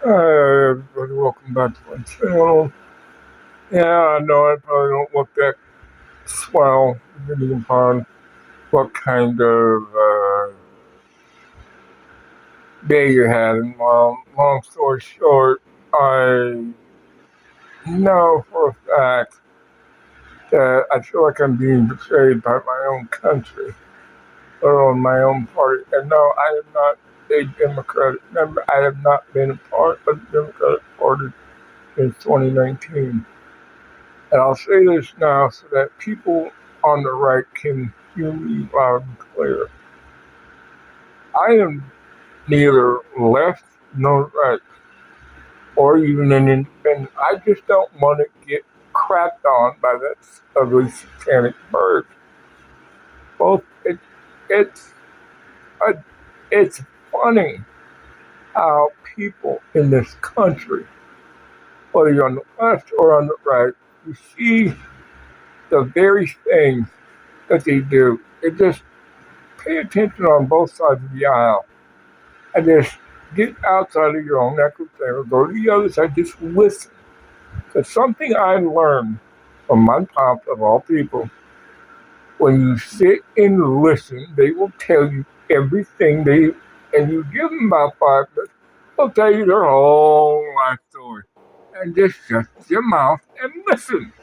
Hi, everybody. Welcome back to my channel. Yeah, I know I probably don't look that swell, depending upon what kind of day you had. And long story short, I know for a fact that I feel like I'm being betrayed by my own country, or on my own party. And no, I am not a Democratic member. I have not been a part of the Democratic Party since 2019. And I'll say this now so that people on the right can hear me loud and clear. I am neither left nor right, or even an independent. I just don't want to get crapped on by that ugly satanic bird. Both it's a, it's funny how people in this country, whether you're on the left or on the right, you see the very things that they do. It just pay attention on both sides of the aisle and just get outside of your own echo chamber, go to the other side, just listen. Because something I learned from my pops of all people, when you sit and listen, they will tell you everything and you give them about 5 minutes, they'll tell you their whole life story. And just shut your mouth and listen.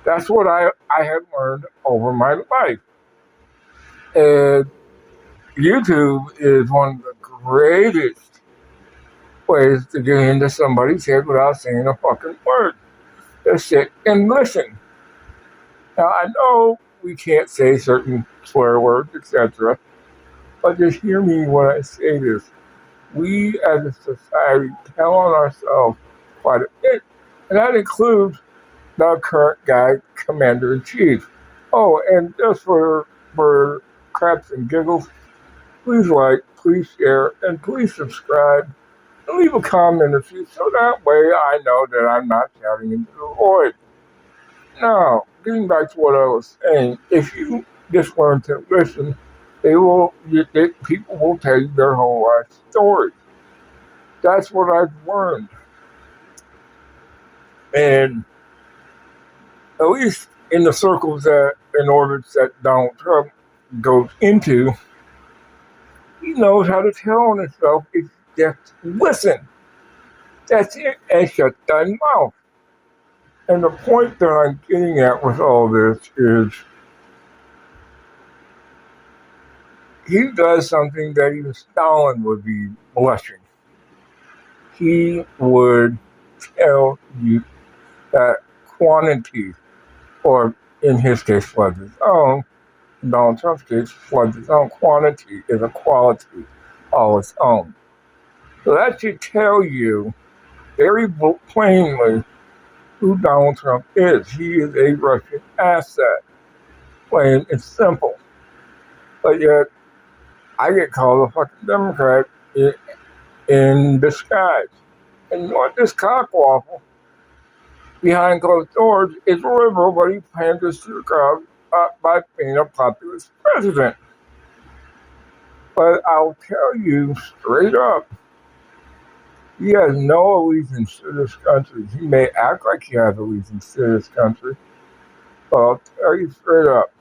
That's what I had learned over my life. And YouTube is one of the greatest ways to get into somebody's head without saying a fucking word. Just sit and listen. Now, I know we can't say certain swear words, etc., but just hear me when I say this. We as a society tell on ourselves quite a bit, and that includes the current guy, Commander in Chief. Oh, and just for craps and giggles, please like, please share, and please subscribe. And leave a comment or two so that way I know that I'm not shouting into the void. Now, getting back to what I was saying, if you just learn to listen, people will tell you their whole life story. That's what I've learned. And at least in the circles that in orbits that Donald Trump goes into, he knows how to tell on himself if you just listen. That's it, and shut thy mouth. And the point that I'm getting at with all this is he does something that even Stalin would be blushing. He would tell you that quantity, or in his case, floods his own, in Donald Trump's case, floods his own, quantity is a quality all its own. So that should tell you very plainly who Donald Trump is. He is a Russian asset, plain and simple. But yet, I get called a fucking Democrat in disguise. And you know what? This cockwaffle behind closed doors is a liberal, but he panders to the crowd by being a populist president. But I'll tell you straight up, he has no allegiance to this country. He may act like he has allegiance to this country, but I'll tell you straight up,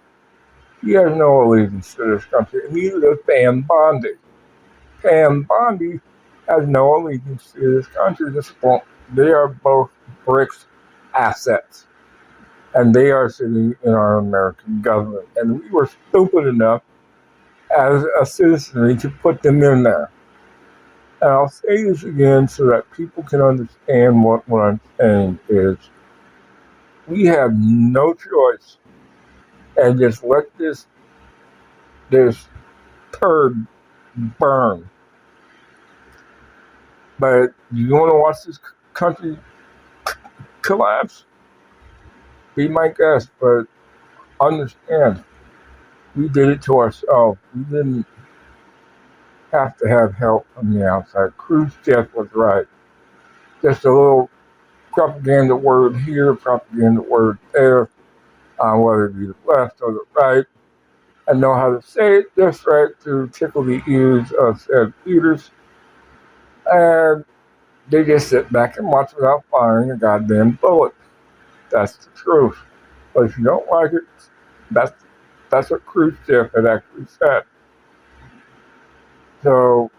he has no allegiance to this country. And neither does Pam Bondi. Pam Bondi has no allegiance to this country. They are both BRICS assets, and they are sitting in our American government. And we were stupid enough as a citizenry to put them in there. And I'll say this again so that people can understand what I'm saying is we have no choice and just let this turd burn. But you want to watch this country collapse? Be my guest, but understand, we did it to ourselves. We didn't have to have help from the outside. Khrushchev was right. Just a little propaganda word here, propaganda word there, whether it be the left or the right. I know how to say it just right to tickle the ears of said leaders. And They just sit back and watch without firing a goddamn bullet. That's the truth. But if you don't like it, that's that's what Khrushchev had actually said. So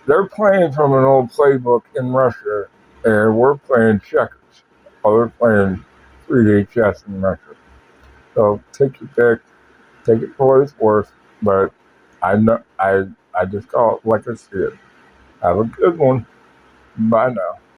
they're playing from an old playbook in Russia, and we're playing checkers. While they're playing 3D chess in Russia. So take your pick, take it for what it's worth. But I just call it like I see it. Have a good one. Bye now.